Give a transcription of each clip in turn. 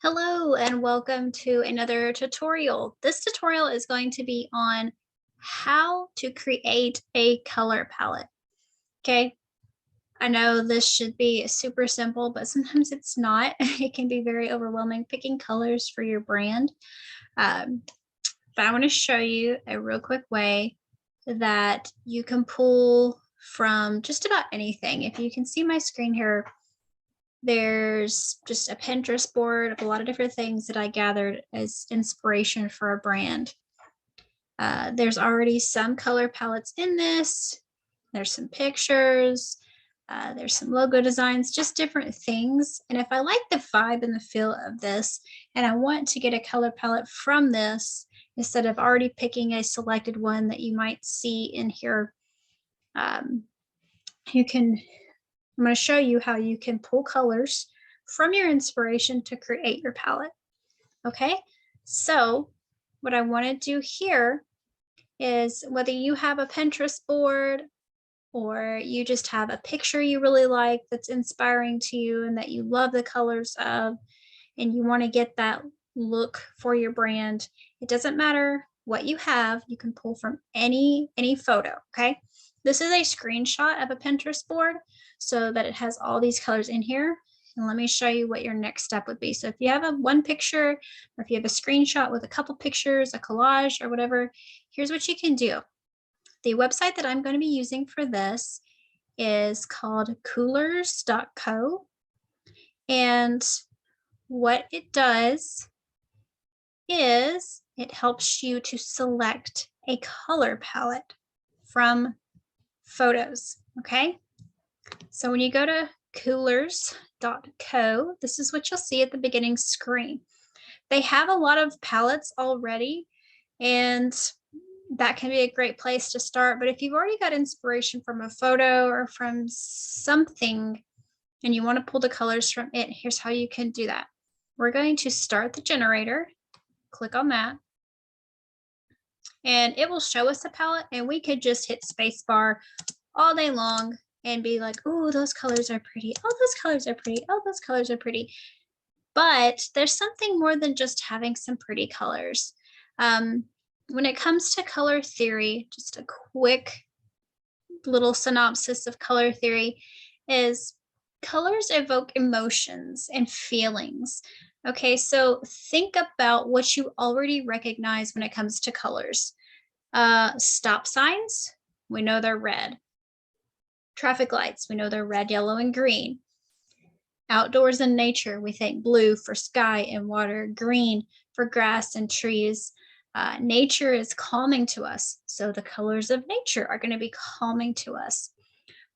Hello and welcome to another tutorial. This tutorial is going to be on how to create a color palette. Okay, I know this should be super simple, but sometimes it's not. It can be very overwhelming picking colors for your brand. Um, but I want to show you a real quick way that you can pull from just about anything. If you can see my screen here, there's just a Pinterest board of a lot of different things that I gathered as inspiration for a brand. There's already some color palettes in this. There's some pictures. There's some logo designs, just different things. And if I like the vibe and the feel of this, and I want to get a color palette from this, instead of already picking a selected one that you might see in here, um, I'm going to show you how you can pull colors from your inspiration to create your palette. Okay, so what I want to do here is, whether you have a Pinterest board or you just have a picture you really like that's inspiring to you and that you love the colors of, and you want to get that look for your brand, it doesn't matter what you have, you can pull from any photo. Okay, this is a screenshot of a Pinterest board so that it has all these colors in here. And let me show you what your next step would be. So if you have one picture, or if you have a screenshot with a couple pictures, a collage or whatever, here's what you can do. The website that I'm going to be using for this is called coolers.co. And what it does is it helps you to select a color palette from photos. Okay, so when you go to coolers.co, this is what you'll see at the beginning screen. They have a lot of palettes already, and that can be a great place to start. But if you've already got inspiration from a photo or from something and you want to pull the colors from it, here's how you can do that. We're going to start the generator, click on that, and it will show us a palette, and we could just hit spacebar all day long and be like, oh, those colors are pretty. Oh, those colors are pretty. Oh, those colors are pretty. But there's something more than just having some pretty colors. When it comes to color theory, just a quick little synopsis of color theory is colors evoke emotions and feelings. Okay, so think about what you already recognize when it comes to colors. Stop signs, we know they're red. Traffic lights, we know they're red, yellow, and green. Outdoors and nature, we think blue for sky and water, green for grass and trees. Nature is calming to us, so the colors of nature are going to be calming to us.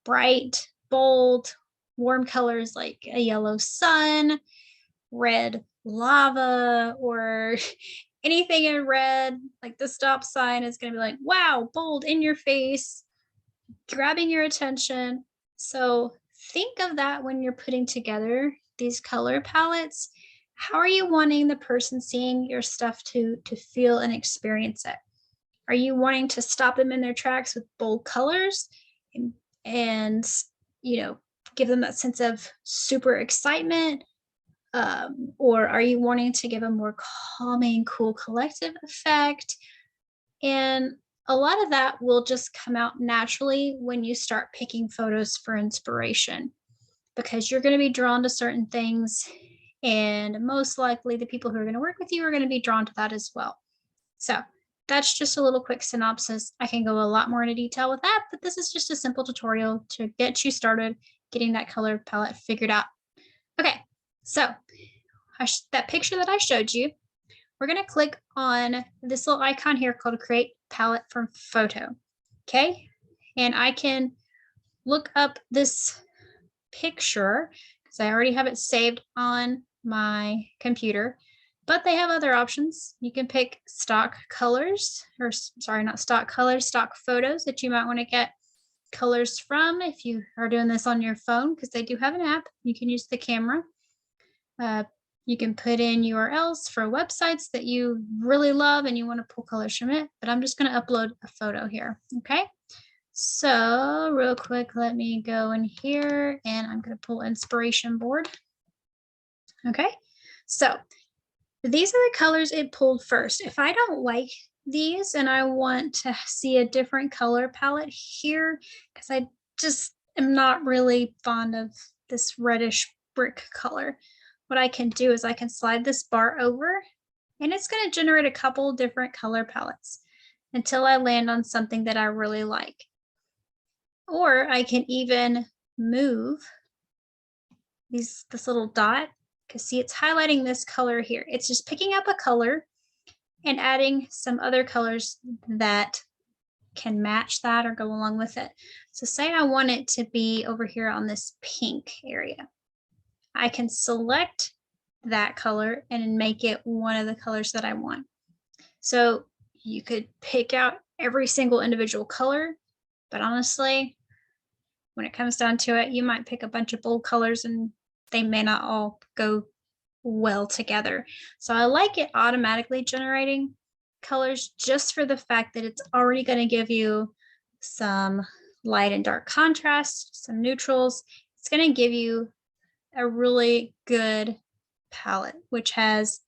Bright, bold, warm colors like a yellow sun, red lava, or anything in red, like the stop sign is going to be like, wow, bold, in your face, grabbing your attention. So think of that when you're putting together these color palettes. How are you wanting the person seeing your stuff to feel and experience it? Are you wanting to stop them in their tracks with bold colors and give them that sense of super excitement? Or are you wanting to give a more calming, cool, collective effect? And a lot of that will just come out naturally when you start picking photos for inspiration, because you're going to be drawn to certain things, and most likely the people who are going to work with you are going to be drawn to that as well. So that's just a little quick synopsis. I can go a lot more into detail with that, but this is just a simple tutorial to get you started getting that color palette figured out. Okay, so that picture that I showed you, we're going to click on this little icon here called Create Palette from Photo. Okay, and I can look up this picture because I already have it saved on my computer, but they have other options. You can pick stock colors, or sorry, not stock colors, stock photos that you might want to get colors from if you are doing this on your phone, because they do have an app. You can use the camera. You can put in URLs for websites that you really love and you want to pull colors from it, but I'm just going to upload a photo here. Okay, so real quick, let me go in here and I'm going to pull inspiration board. Okay, So these are the colors it pulled first. If I don't like these and I want to see a different color palette here, because I just am not really fond of this reddish brick color, what I can do is I can slide this bar over and it's going to generate a couple different color palettes until I land on something that I really like. Or I can even move this little dot, because see, it's highlighting this color here. It's just picking up a color and adding some other colors that can match that or go along with it. So say I want it to be over here on this pink area. I can select that color and make it one of the colors that I want. So you could pick out every single individual color, but honestly, when it comes down to it, you might pick a bunch of bold colors and they may not all go well together. So I like it automatically generating colors just for the fact that it's already going to give you some light and dark contrast, some neutrals. It's going to give you a really good palette, which has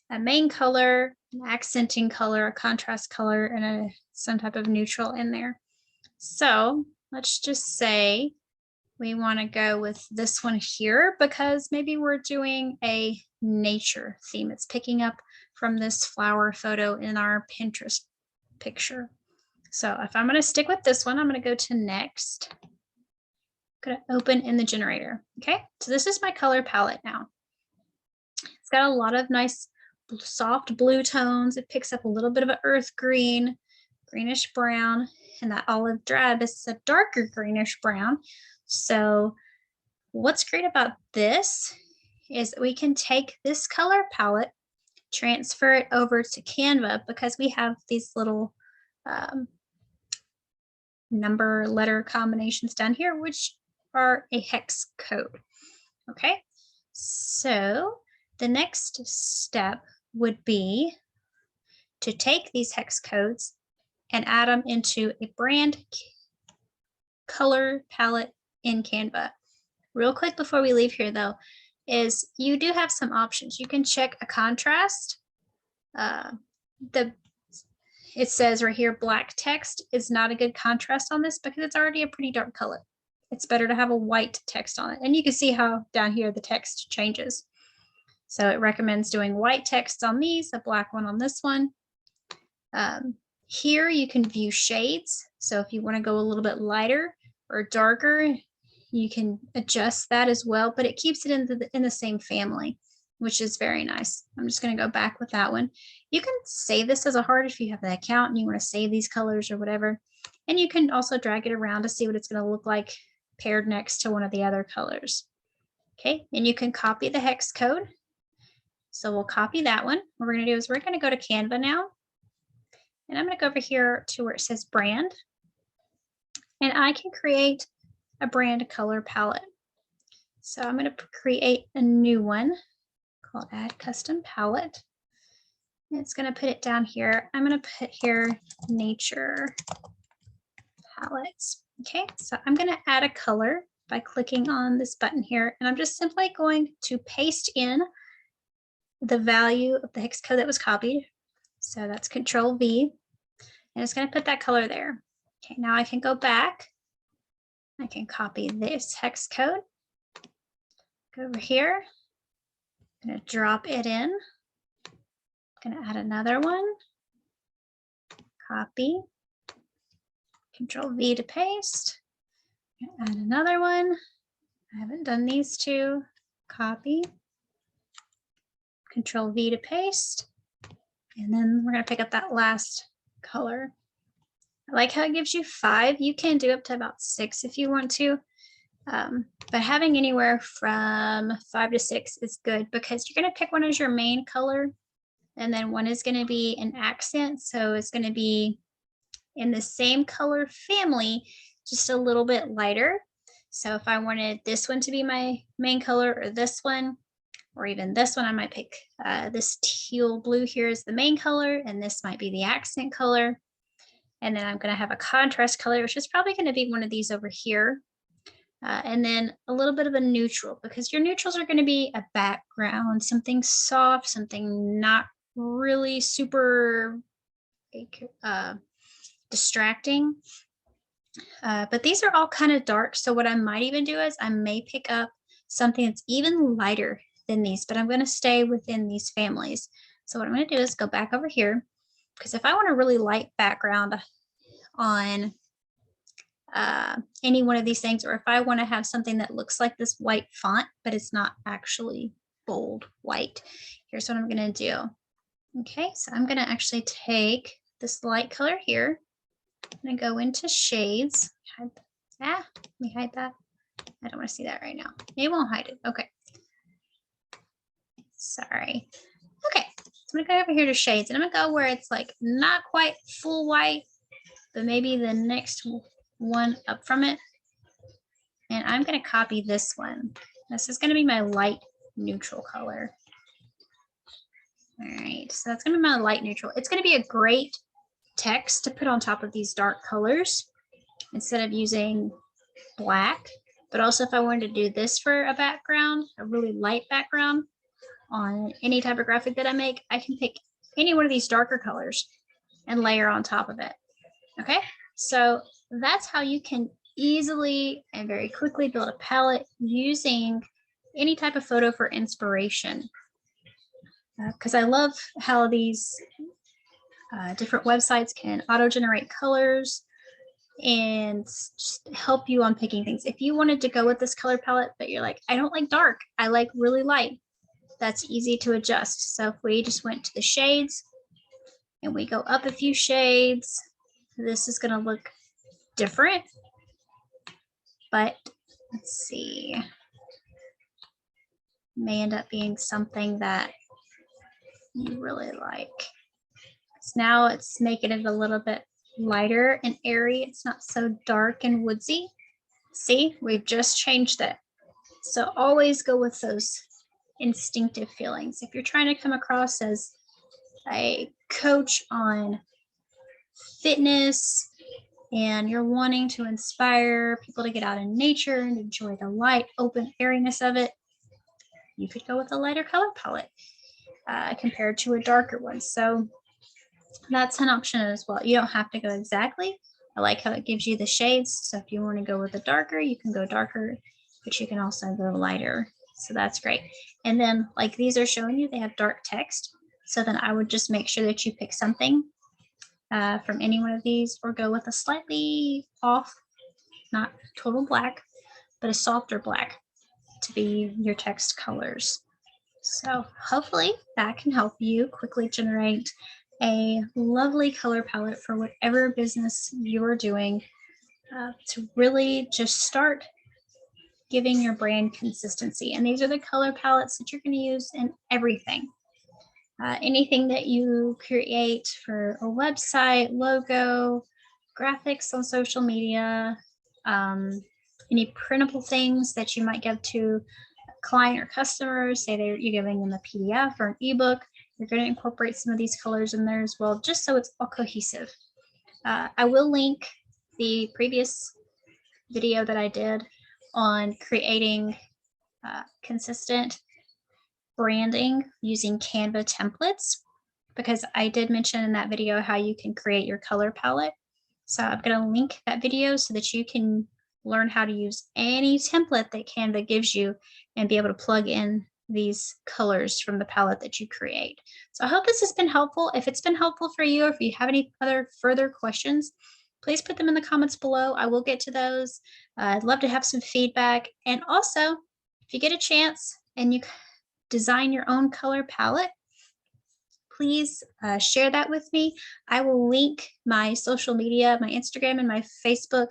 a main color, an accenting color, a contrast color, and some type of neutral in there. So let's just say we want to go with this one here because maybe we're doing a nature theme. It's picking up from this flower photo in our Pinterest picture. So if I'm going to stick with this one, I'm going to go to next. I'm going to open in the generator. Okay, so this is my color palette now. It's got a lot of nice soft blue tones. It picks up a little bit of an earth green, greenish brown, and that olive drab is a darker greenish brown. So what's great about this is that we can take this color palette, transfer it over to Canva because we have these little number letter combinations down here, which are a hex code. Okay, so the next step would be to take these hex codes and add them into a brand color palette in Canva. Real quick before we leave here though, is you do have some options. You can check a contrast. It says right here, black text is not a good contrast on this because it's already a pretty dark color. It's better to have a white text on it. And you can see how down here the text changes. So it recommends doing white text on these, a black one on this one. Here you can view shades. So if you want to go a little bit lighter or darker, you can adjust that as well, but it keeps it in the same family, which is very nice. I'm just going to go back with that one. You can save this as a heart if you have the account and you want to save these colors or whatever. And you can also drag it around to see what it's going to look like paired next to one of the other colors. Okay, and you can copy the hex code. So we'll copy that one. What we're going to do is we're going to go to Canva now. And I'm going to go over here to where it says brand. And I can create a brand color palette. So I'm going to create a new one called Add Custom Palette. And it's going to put it down here. I'm going to put here Nature Palettes. Okay, so I'm going to add a color by clicking on this button here. And I'm just simply going to paste in the value of the hex code that was copied. So that's Control V. And it's going to put that color there. Okay, now I can go back. I can copy this hex code. Go over here. I'm going to drop it in. I'm going to add another one. Copy. Control V to paste. Add another one. I haven't done these two. Copy. Control V to paste. And then we're going to pick up that last color. I like how it gives you 5. You can do up to about 6 if you want to. But having anywhere from 5 to 6 is good because you're going to pick one as your main color. And then one is going to be an accent. So it's going to be in the same color family, just a little bit lighter. So if I wanted this one to be my main color or this one, or even this one, I might pick this teal blue here as the main color, and this might be the accent color. And then I'm going to have a contrast color, which is probably going to be one of these over here. And then a little bit of a neutral, because your neutrals are going to be a background, something soft, something not really super distracting. But these are all kind of dark. So what I might even do is I may pick up something that's even lighter than these, but I'm going to stay within these families. So what I'm going to do is go back over here, because if I want a really light background on any one of these things, or if I want to have something that looks like this white font, but it's not actually bold white, here's what I'm going to do. Okay, so I'm going to actually take this light color here. I'm going to go into shades. Let me hide that. I don't want to see that right now. It won't hide it. Okay. Sorry. Okay, so I'm going to go over here to shades, and I'm going to go where it's like not quite full white, but maybe the next one up from it. And I'm going to copy this one. This is going to be my light neutral color. All right, so that's going to be my light neutral. It's going to be a great text to put on top of these dark colors instead of using black. But also, if I wanted to do this for a background, a really light background on any type of graphic that I make, I can pick any one of these darker colors and layer on top of it. Okay, so that's how you can easily and very quickly build a palette using any type of photo for inspiration. Because I love how these different websites can auto-generate colors and just help you on picking things. If you wanted to go with this color palette, but you're like, I don't like dark, I like really light, that's easy to adjust. So if we just went to the shades and we go up a few shades, this is going to look different. But let's see, may end up being something that you really like. So now it's making it a little bit lighter and airy. It's not so dark and woodsy. See, we've just changed it. So always go with those instinctive feelings. If you're trying to come across as a coach on fitness and you're wanting to inspire people to get out in nature and enjoy the light, open airiness of it, you could go with a lighter color palette compared to a darker one. So that's an option as well. You don't have to go exactly. I like how it gives you the shades. So if you want to go with a darker, you can go darker, but you can also go lighter. So that's great. And then like these are showing you, they have dark text. So then I would just make sure that you pick something from any one of these, or go with a slightly off, not total black, but a softer black to be your text colors. So hopefully that can help you quickly generate a lovely color palette for whatever business you're doing to really just start giving your brand consistency. And these are the color palettes that you're going to use in everything. Anything that you create for a website, logo, graphics on social media, any printable things that you might give to a client or customer, say you're giving them a PDF or an ebook, you're going to incorporate some of these colors in there as well, just so it's all cohesive. I will link the previous video that I did on creating consistent branding using Canva templates, because I did mention in that video how you can create your color palette. So I'm going to link that video so that you can learn how to use any template that Canva gives you and be able to plug in these colors from the palette that you create. So I hope this has been helpful. If it's been helpful for you, or if you have any other further questions, please put them in the comments below. I will get to those. I'd love to have some feedback. And also, if you get a chance and you design your own color palette, please share that with me. I will link my social media, my Instagram and my Facebook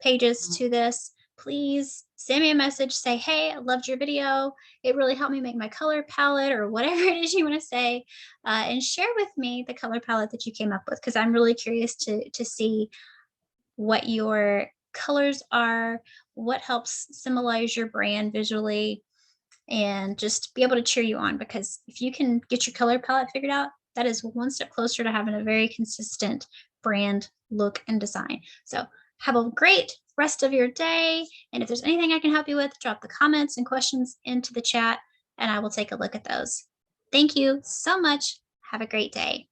pages to this. Please send me a message, say, hey, I loved your video. It really helped me make my color palette, or whatever it is you want to say, and share with me the color palette that you came up with, because I'm really curious to see what your colors are, what helps symbolize your brand visually, and just be able to cheer you on. Because if you can get your color palette figured out, that is one step closer to having a very consistent brand look and design. So have a great rest of your day. And if there's anything I can help you with, drop the comments and questions into the chat and I will take a look at those. Thank you so much. Have a great day.